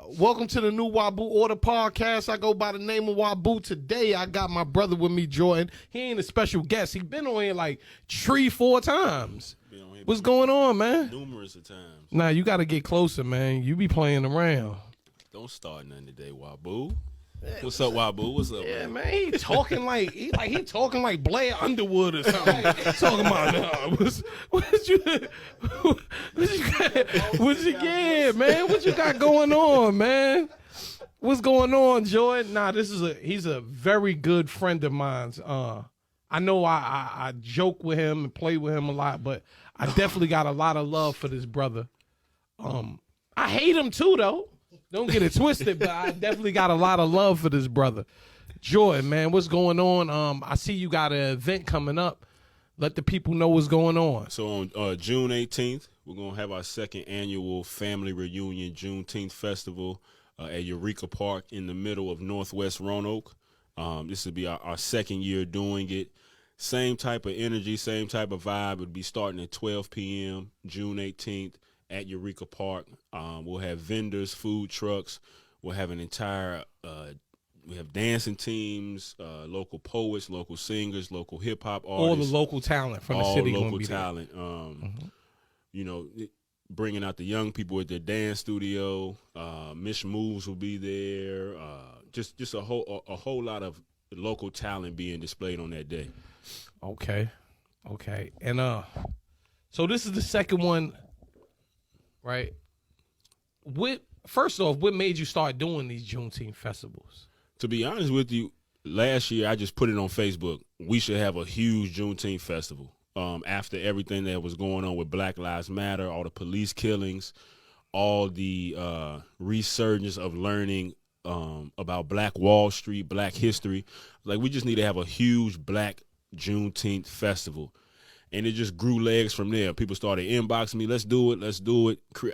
Welcome to the new Wabu Order Podcast. I go by the name of Wabu. Today, I got my brother with me, Jordan. He ain't a special guest. He been on here like 3-4 times. What's going on, man? Numerous of times. Nah, you got to get closer, man. You be playing around. Don't start nothing today, Wabu. What's up, Wabu? What's up, man? He talking like he talking like Blair Underwood or something. Talking about what you get, man? What you got going on, man? What's going on, Jordan? Nah, he's a very good friend of mine. I know I joke with him and play with him a lot, but I definitely got a lot of love for this brother. I hate him too, though. Don't get it twisted, but I definitely got a lot of love for this brother. Jordan, man, what's going on? I see you got an event coming up. Let the people know what's going on. So on June 18th, we're going to have our second annual family reunion Juneteenth festival at Eureka Park in the middle of Northwest Roanoke. This will be our second year doing it. Same type of energy, same type of vibe. It'll be starting at 12 p.m. June 18th. At Eureka Park. We'll have vendors, food trucks. We'll have an entire, we have dancing teams, local poets, local singers, local hip hop artists. All the local talent from the city. All local talent. You know, bringing out the young people at their dance studio. Mish Moves will be there. Just a whole lot of local talent being displayed on that day. Okay. And so this is the second one. Right. First off, what made you start doing these Juneteenth festivals? To be honest with you, last year I just put it on Facebook. We should have a huge Juneteenth festival. After everything that was going on with Black Lives Matter, all the police killings, all the resurgence of learning about Black Wall Street, Black history. Like, we just need to have a huge Black Juneteenth festival. And it just grew legs from there. People started inboxing me, let's do it.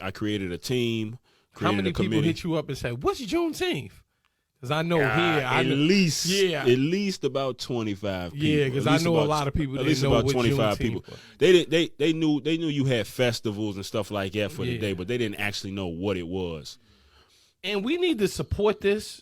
I created a team. How many people hit you up and said, what's Juneteenth? Because I know here. At least about 25 people. Yeah, because I know a lot of people. At least about 25 people. They knew you had festivals and stuff like that for the day, but they didn't actually know what it was. And we need to support this.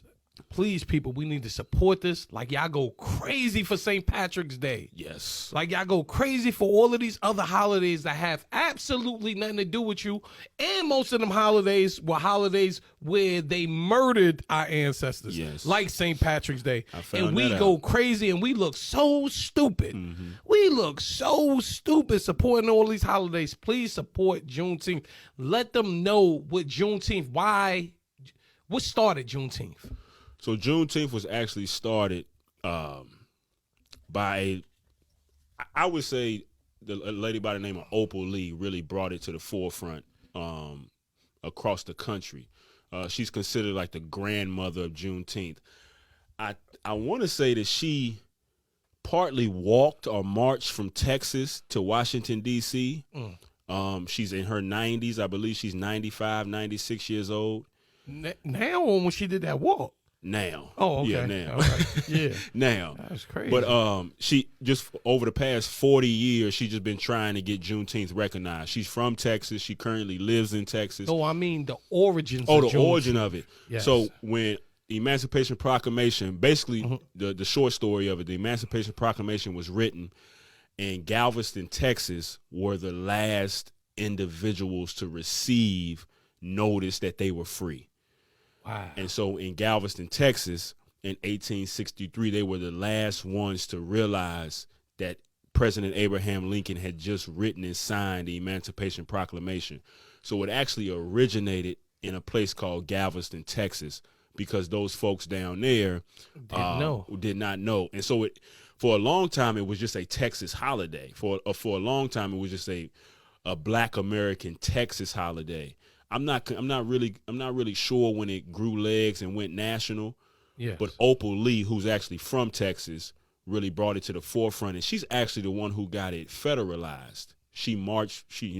Please, people, we need to support this. Like, y'all go crazy for St. Patrick's Day. Yes. Like, y'all go crazy for all of these other holidays that have absolutely nothing to do with you. And most of them holidays were holidays where they murdered our ancestors. Yes. Like St. Patrick's Day. And we go crazy and we look so stupid. Mm-hmm. We look so stupid supporting all these holidays. Please support Juneteenth. Let them know what Juneteenth, what started Juneteenth. So Juneteenth was actually started by, I would say, a lady by the name of Opal Lee really brought it to the forefront across the country. She's considered like the grandmother of Juneteenth. I want to say that she partly walked or marched from Texas to Washington, D.C. She's in her 90s. I believe she's 95, 96 years old. Now when she did that walk? Now. Oh, okay. Yeah, now. Okay. Yeah. Now. That's crazy. But she just over the past 40 years, she's just been trying to get Juneteenth recognized. She's from Texas. She currently lives in Texas. Oh, I mean the origins. Oh, the origin of it. Yes. So when Emancipation Proclamation, basically the short story of it, the Emancipation Proclamation was written, and Galveston, Texas were the last individuals to receive notice that they were free. Wow. And so in Galveston, Texas, in 1863, they were the last ones to realize that President Abraham Lincoln had just written and signed the Emancipation Proclamation. So it actually originated in a place called Galveston, Texas, because those folks down there did not know. And so for a long time, it was just a Texas holiday. For a long time, it was just a Black American Texas holiday. I'm not really sure when it grew legs and went national. Yes. But Opal Lee, who's actually from Texas, really brought it to the forefront, and she's actually the one who got it federalized. She marched. She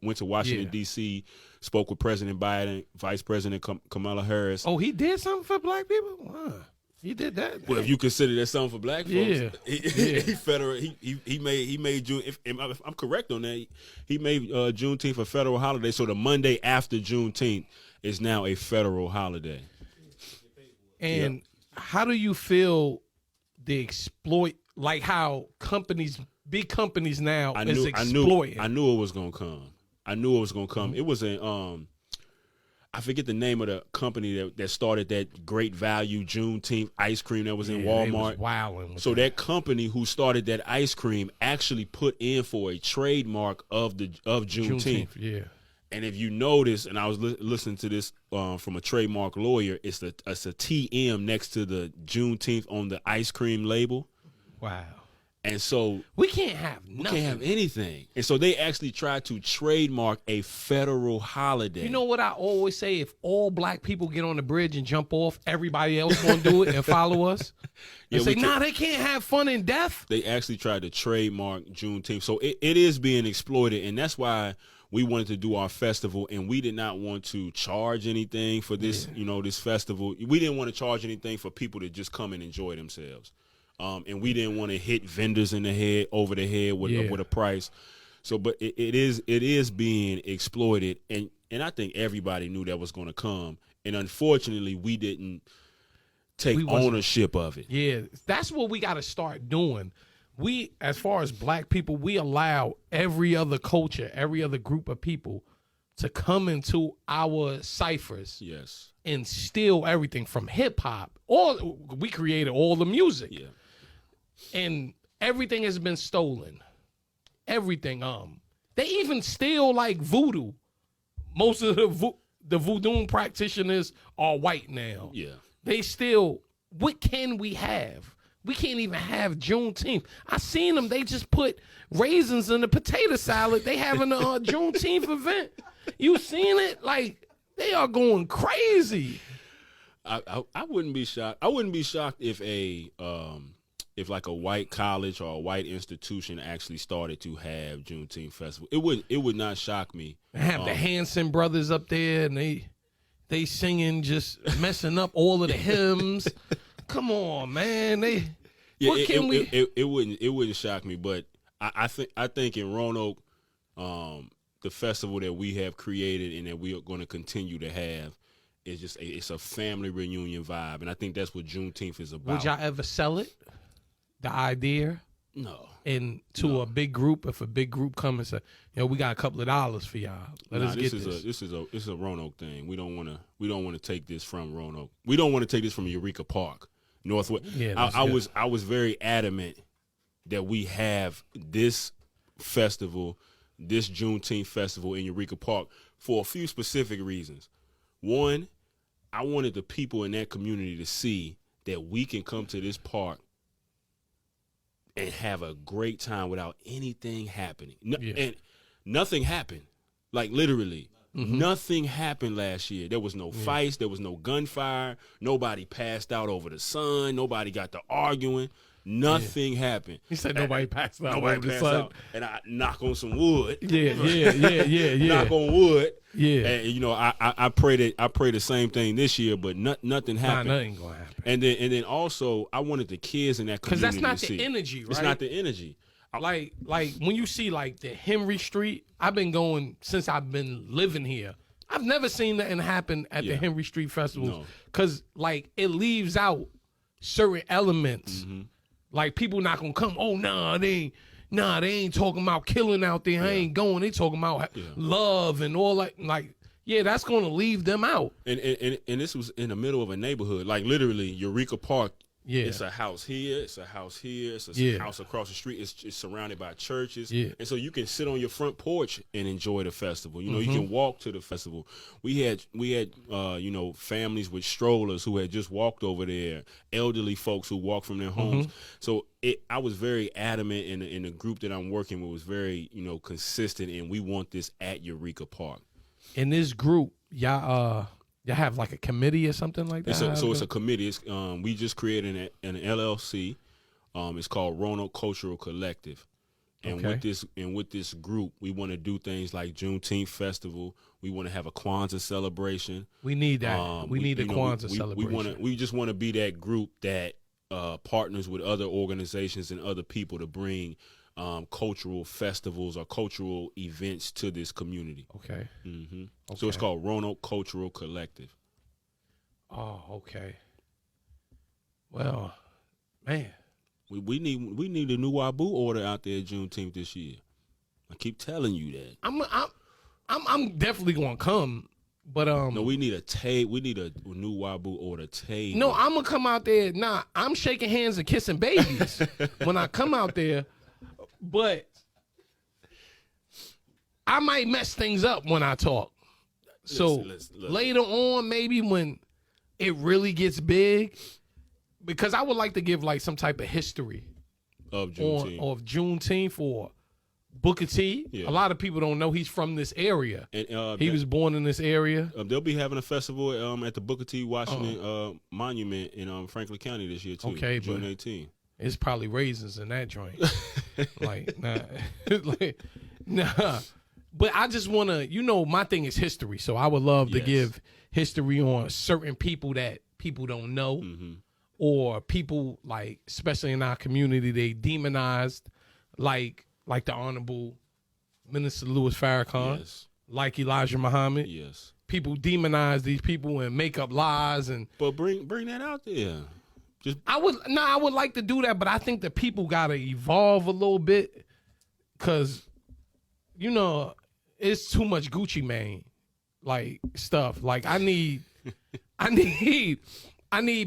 went to Washington D.C., spoke with President Biden, Vice President Kamala Harris. Oh, he did something for Black people? Wow. He did that. Well, if you consider that something for Black folks, he made June. If I'm correct on that, he made Juneteenth a federal holiday. So the Monday after Juneteenth is now a federal holiday. And how do you feel the like how big companies now is exploiting? I knew it was gonna come. It was I forget the name of the company that started that Great Value Juneteenth ice cream that was in Walmart. So that company who started that ice cream actually put in for a trademark of Juneteenth. Yeah. And if you notice, and I was listening to this from a trademark lawyer, it's a TM next to the Juneteenth on the ice cream label. Wow. And so we can't have nothing. We can't have anything. And so they actually tried to trademark a federal holiday. You know what I always say? If all black people get on the bridge and jump off, everybody else gonna do it and follow us. And say, they can't have fun and death. They actually tried to trademark Juneteenth. So it is being exploited, and that's why we wanted to do our festival, and we did not want to charge anything for this, this festival. We didn't want to charge anything for people to just come and enjoy themselves. And we didn't want to hit vendors over the head with a price. So, but it is being exploited, and I think everybody knew that was going to come. And unfortunately, we didn't take ownership of it. Yeah, that's what we got to start doing. We, as far as black people, we allow every other culture, every other group of people to come into our ciphers. Yes. And steal everything from hip hop. We created all the music. Yeah. And everything has been stolen. Everything. They even steal like voodoo. Most of the voodoo practitioners are white now. Yeah. They steal. What can we have? We can't even have Juneteenth. I seen them. They just put raisins in the potato salad. They having a Juneteenth event. You seen it? Like, they are going crazy. I wouldn't be shocked. I wouldn't be shocked if like a white college or a white institution actually started to have Juneteenth festival. It would not shock me. They have the Hanson brothers up there, and they singing, just messing up all of the hymns. Come on, man. It wouldn't shock me, but I think in Roanoke, the festival that we have created and that we are going to continue to have is just it's a family reunion vibe, and I think that's what Juneteenth is about. Would y'all ever sell it? The idea? No. And to a big group, if a big group come and say, we got a couple of dollars for y'all. Let us get this. This is a Roanoke thing. We don't want to take this from Roanoke. We don't want to take this from Eureka Park, Northwest. Yeah, I was very adamant that we have this festival, this Juneteenth festival in Eureka Park for a few specific reasons. One, I wanted the people in that community to see that we can come to this park and have a great time without anything happening. And nothing happened. Like, literally, nothing happened last year. There was no fights. There was no gunfire. Nobody passed out over the sun. Nobody got to arguing. Nothing happened. He said nobody passed out. Nobody passed out. And I knock on some wood. Yeah. Knock on wood. Yeah. And I pray the same thing this year, but nothing happened. Nothing gonna happen. And then also I wanted the kids in that community because that's not the energy, right? It's not the energy. Like when you see like the Henry Street, I've been going since I've been living here. I've never seen nothing happen at the Henry Street festivals because like it leaves out certain elements. Like people not gonna come. Oh they ain't talking about killing out there. I ain't going. They talking about love and all that. Like that's gonna leave them out. And this was in the middle of a neighborhood. Like literally Eureka Park. Yeah, it's a house here. It's a house here. It's a house across the street. It's surrounded by churches. Yeah. And so you can sit on your front porch and enjoy the festival. You can walk to the festival. We had families with strollers who had just walked over there, elderly folks who walked from their homes. So I was very adamant, in the group that I'm working with was very, consistent, and we want this at Eureka Park. In this group, y'all have like a committee or something like that? So it's a committee. It's, we just created an LLC. It's called Roanoke Cultural Collective. And with this group, we want to do things like Juneteenth Festival. We want to have a Kwanzaa celebration. We need that. We need a Kwanzaa celebration. We just want to be that group that partners with other organizations and other people to bring cultural festivals or cultural events to this community. Okay. Okay. Okay. So it's called Roanoke Cultural Collective. Oh, okay. Well, man, We need a new Wabu Order out there Juneteenth this year. I keep telling you that. I'm definitely gonna come, but No, we need a new Wabu Order table. no, I'm gonna come out there. Nah, I'm shaking hands and kissing babies when I come out there, but I might mess things up when I talk. So Listen. later on, maybe when it really gets big, because I would like to give like some type of history of Juneteenth. of Juneteenth or Booker T. Yeah. A lot of people don't know he's from this area. And he was born in this area. They'll be having a festival at the Booker T. Washington Monument in Franklin County this year too. Okay, June 18th. It's probably raisins in that joint. Like, nah. Like, nah. But I just want to, my thing is history. So I would love to give history on certain people that people don't know, or people, like, especially in our community, they demonized, like the Honorable Minister Louis Farrakhan, like Elijah Muhammad. Yes. People demonize these people and make up lies. But bring that out there. I would like to do that, but I think the people got to evolve a little bit, because, it's too much Gucci Mane, like, stuff. Like, I need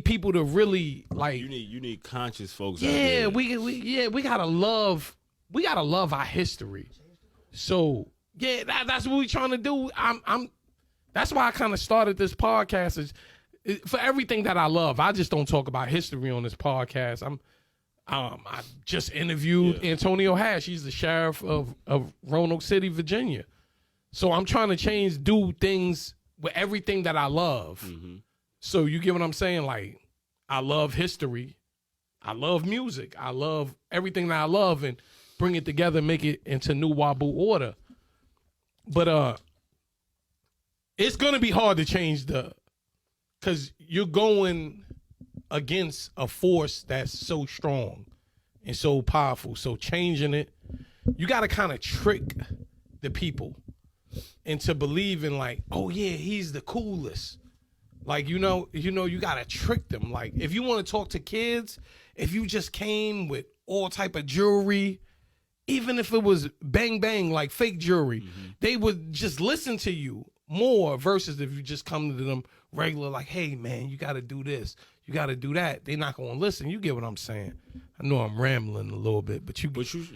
people to really, like. You need conscious folks out there. We gotta love our history. So that's what we trying to do. That's why I kind of started this podcast, is for everything that I love. I just don't talk about history on this podcast. I just interviewed Antonio Hash. He's the sheriff of Roanoke City, Virginia. So I'm trying to do things with everything that I love. So you get what I'm saying? Like, I love history. I love music. I love everything that I love, and bring it together, make it into new Wabu Order. But it's going to be hard to change because you're going against a force that's so strong and so powerful. So changing it, you got to kind of trick the people into believing, like, oh yeah, he's the coolest. Like, you got to trick them. Like, if you want to talk to kids, if you just came with all type of jewelry, even if it was bang bang, like fake jewelry, they would just listen to you more, versus if you just come to them regular, like, hey man, you got to do this, you got to do that. They're not going to listen. You get what I'm saying? I know I'm rambling a little bit, but you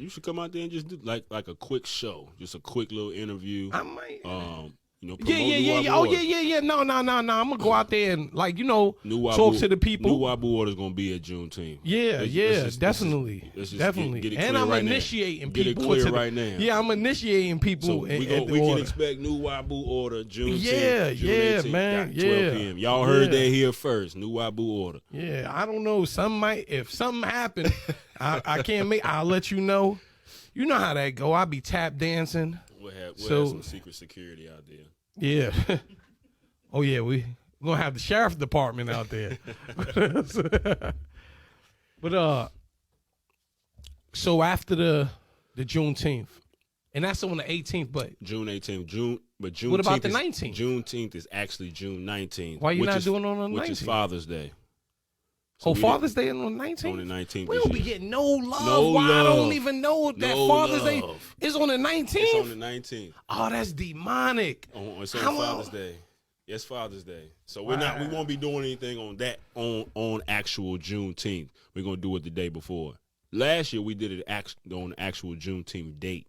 should come out there and just do like a quick show, just a quick little interview. I might. Promote yeah. Oh, yeah. No. I'm gonna go out there and, like, talk to the people. New Wabu Order is gonna be at Juneteenth. Definitely. Get it and I'm right initiating now. people. Get it clear right now. Yeah, I'm initiating people. So we can expect New Wabu Order Juneteenth. June 18th, man. 12 p.m. Y'all heard that here first. New Wabu Order. Yeah, I don't know. If something happened, I can't make. I'll let you know. You know how that go. I'll be tap dancing. We'll have some secret security out there. Yeah. Oh yeah, we're gonna have the sheriff department out there. But so after the Juneteenth, and that's on the 18th, but June 18th, Juneteenth. What about the 19th? Juneteenth is actually June 19th. Why you not doing it on the 19th? Which is Father's Day. So Father's Day on the 19th? On the 19th. We don't be getting no love. I don't even know that Father's Day is on the 19th. It's on the 19th. Oh, that's demonic. It's on Father's Day. It's Father's Day. So we won't be doing anything on that on actual Juneteenth. We're gonna do it the day before. Last year we did it on the actual Juneteenth date.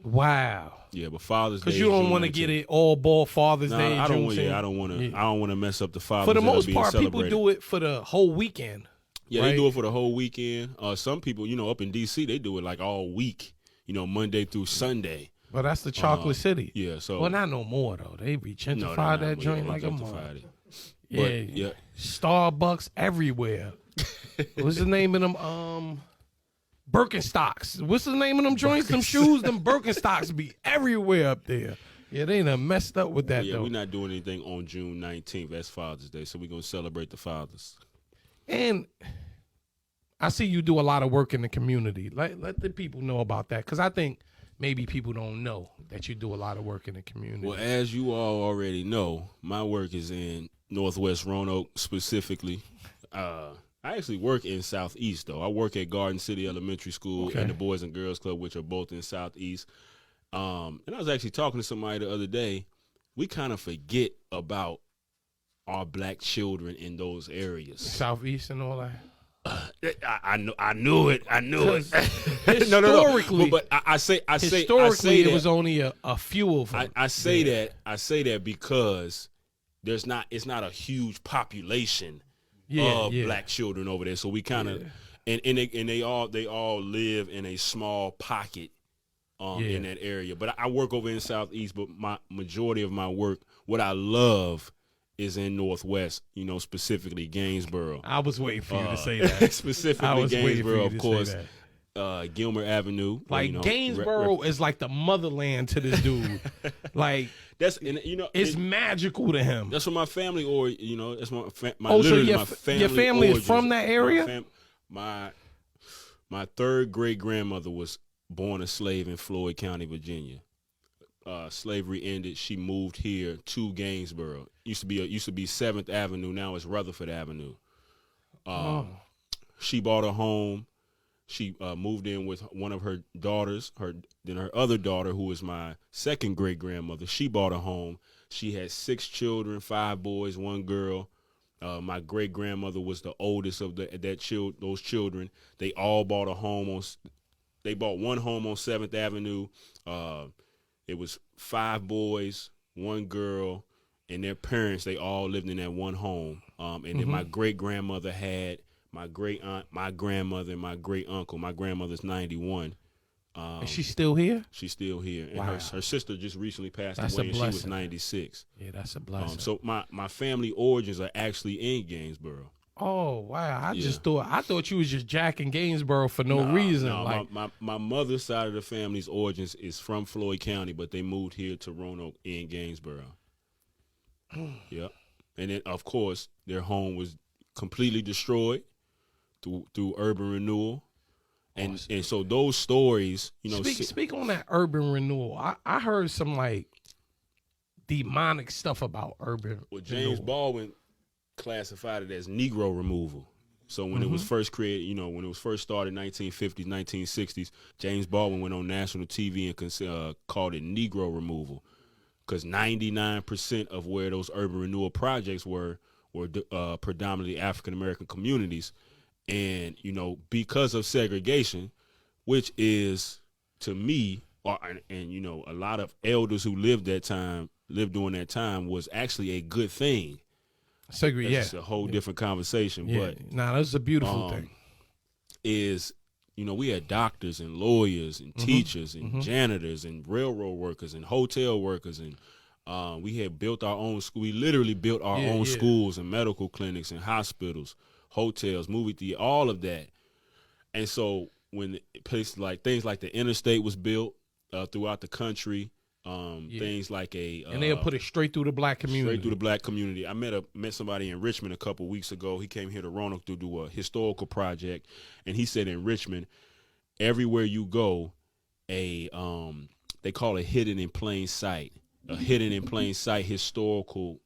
Wow. Yeah, but Father's Day. Because you don't want to get it all ball Father's Day. I don't want to mess up the Father's Day. For the most part, people do it for the whole weekend. Yeah, right? They do it for the whole weekend. Some people, up in D.C., they do it like all week. Monday through Sunday. Well, that's the chocolate city. Yeah, so. Well, not no more though. They gentrified that joint like a mother. Yeah. Starbucks everywhere. What's the name of them? Birkenstocks. What's the name of them joints? Them shoes, them Birkenstocks be everywhere up there. Yeah, they done messed up with that, though. We're not doing anything on June 19th. That's Father's Day, so we're going to celebrate the fathers. And I see you do a lot of work in the community. Let the people know about that, because I think maybe people don't know that you do a lot of work in the community. Well, as you all already know, my work is in Northwest Roanoke specifically. I actually work in Southeast, though. I work at Garden City Elementary School and the Boys and Girls Club, which are both in Southeast. And I was actually talking to somebody the other day. We kind of forget about our black children in those areas. Southeast and all that. I knew it. Historically, no. But I say historically, that, it was only a few of them. I say that because it's not a huge population of black children over there. So we kind of and they all live in a small pocket in that area. But I work over in Southeast, but my majority of my work, what I love, is in Northwest, specifically Gainesboro. I was waiting for you to say that. Specifically Gainesboro, of course. Gilmer Avenue. Like Gainesboro is like the motherland to this dude. Like it's magical to him. That's what my family, that's my so my family. Your family origins. is from that area. My third great grandmother was born a slave in Floyd County, Virginia. Slavery ended. She moved here to Gainesboro. Used to be 7th Avenue. Now it's Rutherford Avenue. She bought a home. She moved in with one of her daughters. Then her other daughter, who was my second great grandmother, she bought a home. She had 6 children, 5 boys, 1 girl. My great grandmother was the oldest of those children. They all bought a home They bought one home on 7th Avenue. It was 5 boys, 1 girl, and their parents. They all lived in that one home. And then my great grandmother had my great aunt, my grandmother, and my great uncle. My grandmother's 91. Is she still here? She's still here. And wow. her sister just recently passed That's away, a and she blessing. was 96. Yeah, that's a blessing. So my family origins are actually in Gainesboro. Oh wow! I thought you was just jacking Gainesboro for no reason. No, like my mother's side of the family's origins is from Floyd County, but they moved here to Roanoke in Gainesboro. Yep. And then of course their home was completely destroyed through urban renewal. And so those stories, Speak on that urban renewal. I heard some like demonic stuff about urban. Well, James Baldwin classified it as Negro removal. So when it was first created, when it was first started in 1950s, 1960s, James Baldwin went on national TV and called it Negro removal, because 99% of where those urban renewal projects were predominantly African American communities. And, because of segregation, which is, to me, and a lot of elders who lived during that time, was actually a good thing. It's a whole different conversation. Yeah. But that's a beautiful thing. We had doctors and lawyers and teachers and janitors and railroad workers and hotel workers, and we had built our own school. We literally built our own schools and medical clinics and hospitals, hotels, movie theater, all of that. And so when places like things like the interstate was built throughout the country, things like and they'll put it straight through the black community. Straight through the black community. I met somebody in Richmond a couple of weeks ago. He came here to Roanoke to do a historical project, and he said in Richmond, everywhere you go, they call it hidden in plain sight. A hidden in plain sight historical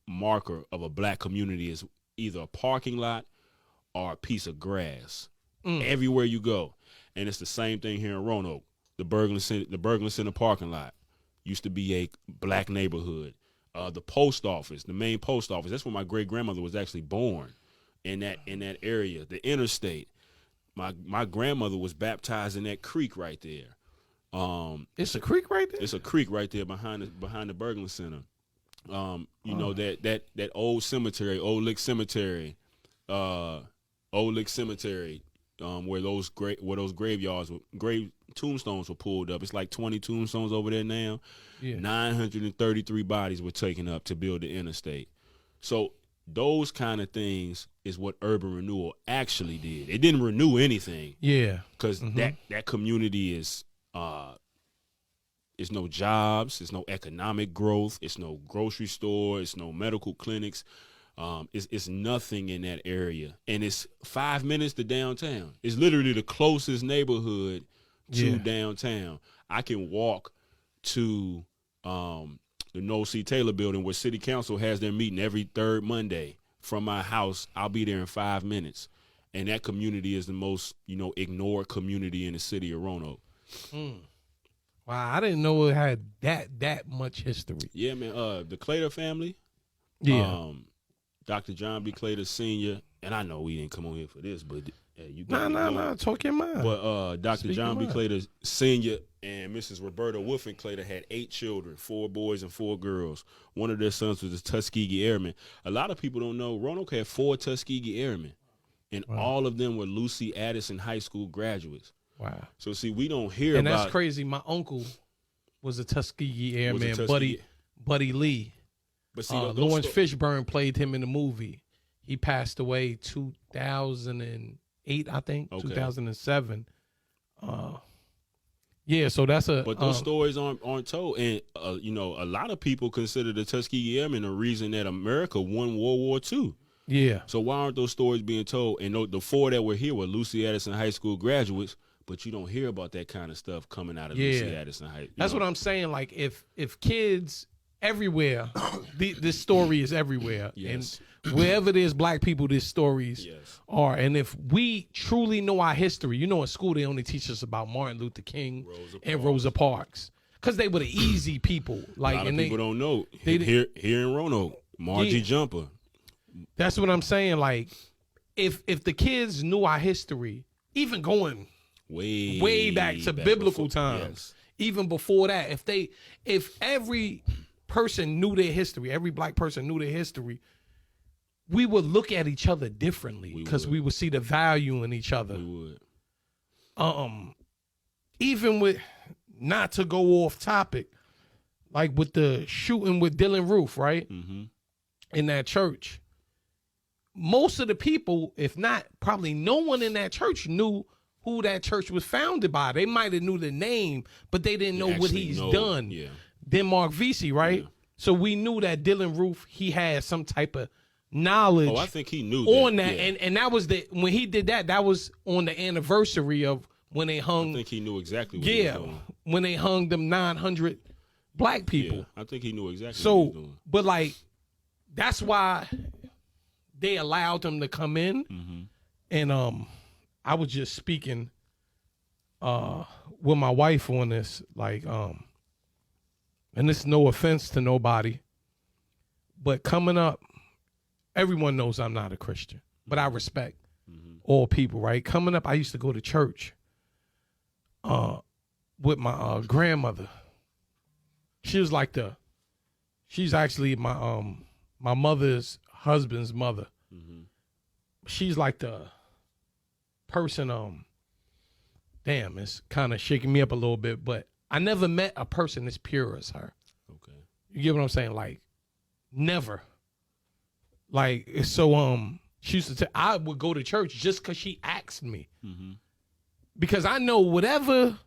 marker of a black community is either a parking lot or a piece of grass. Everywhere you go. And it's the same thing here in Roanoke. The Berglund Center parking lot used to be a black neighborhood. The post office, the main post office, that's where my great grandmother was actually born, in that area. The interstate, my grandmother was baptized in that creek right there. It's a creek right there. It's a creek right there behind the Berglund Center. That old cemetery, Old Lick Cemetery, where those grave tombstones were pulled up. It's like 20 tombstones over there now. 933 bodies were taken up to build the interstate. So those kind of things is what urban renewal actually did. It didn't renew anything. Yeah. Because that community is it's no jobs, it's no economic growth, it's no grocery store, it's no medical clinics. It's nothing in that area, and it's 5 minutes to downtown. It's literally the closest neighborhood to downtown. I can walk to the Noel C. Taylor building where City Council has their meeting every third Monday. From my house, I'll be there in 5 minutes, and that community is the most ignored community in the city of Roanoke. Wow, I didn't know it had that much history. Yeah, man. The Claytor family. Yeah. Dr. John B. Claytor Sr., and I know we didn't come on here for this, but you Nah, talk your mind. But Dr. John B. Claytor Sr. and Mrs. Roberta Wolfen Claytor had 8 children, 4 boys and 4 girls. One of their sons was a Tuskegee Airman. A lot of people don't know Roanoke had 4 Tuskegee Airmen, and all of them were Lucy Addison High School graduates. Wow. So, see, we don't hear and about... that's crazy. My uncle was a Tuskegee Airman, Buddy Lee. But see, Lawrence Fishburne played him in the movie. He passed away 2008, I think, 2007. Yeah, so that's a... But those stories aren't told. And, a lot of people consider the Tuskegee Airmen the reason that America won World War II. Yeah. So why aren't those stories being told? And the 4 that were here were Lucy Addison High School graduates, but you don't hear about that kind of stuff coming out of Lucy Addison High. That's what I'm saying. Like, if kids... everywhere, this story is everywhere. Yes. And wherever there's black people, these stories are. And if we truly know our history, in school they only teach us about Martin Luther King and Rosa Parks. Because they were the easy people. Like, a lot of people don't know. Here in Roanoke, Margie Jumper. That's what I'm saying. Like, if the kids knew our history, even going way back to biblical times, even before that, if every person knew their history, every black person knew their history, we would look at each other differently because we would see the value in each other. We would. Even with, not to go off topic, like with the shooting with Dylan Roof, right? Mm-hmm. In that church. Most of the people, if not, probably no one in that church knew who that church was founded by. They might have knew the name, but they didn't know what he's done. Yeah. Then Mark Vesey, right? Yeah. So we knew that Dylan Roof, he had some type of knowledge. Oh, I think he knew on that. And that was when he did that was on the anniversary of when they hung. I think he knew exactly what he was doing. When they hung them 900 black people. Yeah, I think he knew exactly what he was doing. But like, that's why they allowed him to come in. Mm-hmm. And I was just speaking with my wife on this, like, and this is no offense to nobody, but coming up, everyone knows I'm not a Christian, but I respect all people, right? Coming up, I used to go to church with my grandmother. She's actually my mother's husband's mother. Mm-hmm. She's like the person, damn, it's kind of shaking me up a little bit, but I never met a person as pure as her. Okay. You get what I'm saying? Like, never. Like, so, she used to say, I would go to church just because she asked me. Mm-hmm. Because I know whatever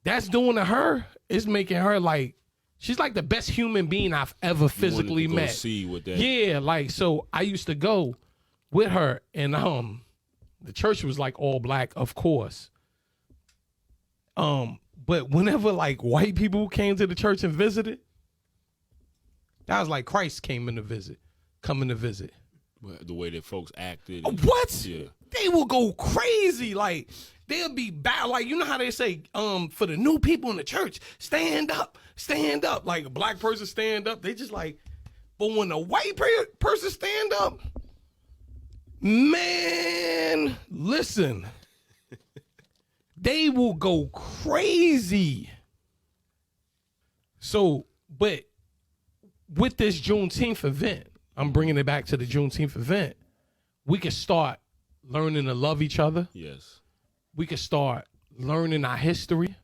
that's doing to her is making her, like, she's like the best human being I've ever physically met. See what that. Yeah, like, so I used to go with her, and the church was like all black, of course. But whenever like white people came to the church and visited, that was like Christ coming to visit. The way that folks acted. What? Yeah. They will go crazy. Like, they'll be bad. Like, you know how they say, for the new people in the church, stand up. Like a black person stand up. They just like, but when a white person stand up, man, listen. They will go crazy. So, but with this Juneteenth event, I'm bringing it back to the Juneteenth event, we can start learning to love each other. Yes. We can start learning our history,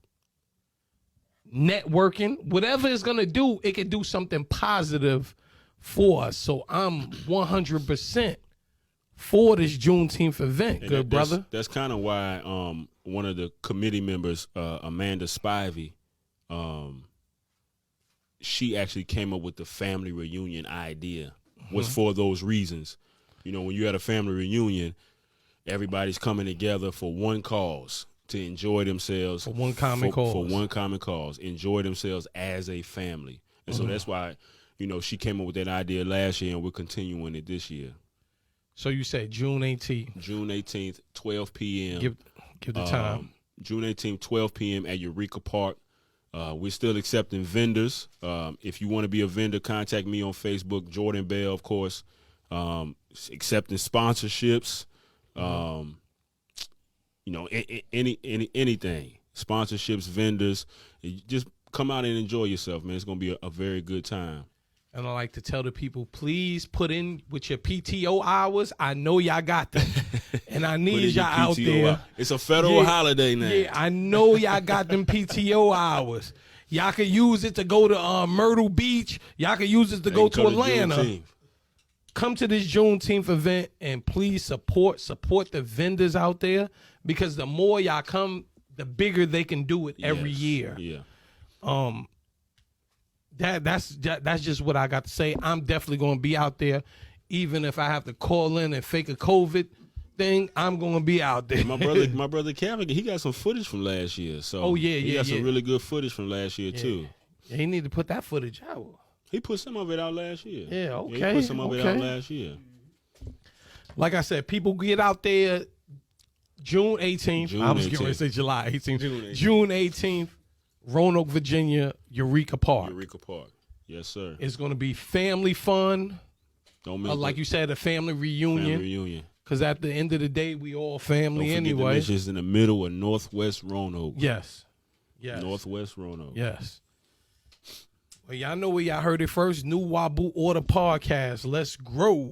networking, whatever it's going to do, it can do something positive for us. So I'm 100% for this Juneteenth event, and good brother. That's kind of why one of the committee members, Amanda Spivey, she actually came up with the family reunion idea. was for those reasons. You know, when you're at a family reunion, everybody's coming together for one cause, to enjoy themselves. For one common cause. For one common cause. Enjoy themselves as a family. And so that's why, you know, she came up with that idea last year, and we're continuing it this year. So you said June 18th. June 18th, 12 p.m. Give the time. June 18th, 12 p.m. at Eureka Park. We're still accepting vendors. If you want to be a vendor, contact me on Facebook, Jordan Bell, of course. Accepting sponsorships. You know, anything, sponsorships, vendors. Just come out and enjoy yourself, man. It's gonna be a very good time. And I like to tell the people, please put in with your PTO hours. I know y'all got them, and I need y'all out there. It's a federal holiday now. Yeah, I know y'all got them PTO hours. Y'all can use it to go to Myrtle Beach. Y'all can use it to go to Atlanta. Juneteenth. Come to this Juneteenth event and please support the vendors out there, because the more y'all come, the bigger they can do it every year. Yeah. That's just what I got to say. I'm definitely going to be out there, even if I have to call in and fake a COVID thing. I'm going to be out there. My brother Kevin, he got some footage from last year. So he got some really good footage from last year too. Yeah, he need to put that footage out. He put some of it out last year. Yeah, okay. Yeah, he put some of it out last year. Like I said, people get out there June 18th. I was going to say July 18th. June 18th, Roanoke, Virginia, Eureka Park. Eureka Park. Yes, sir. It's going to be family fun. Don't miss like you said, a family reunion. Family reunion. Because at the end of the day, we all family anyway. It's just in the middle of Northwest Roanoke. Yes. Northwest Roanoke. Yes. Well, y'all know where y'all heard it first. New Wabu Order Podcast. Let's grow.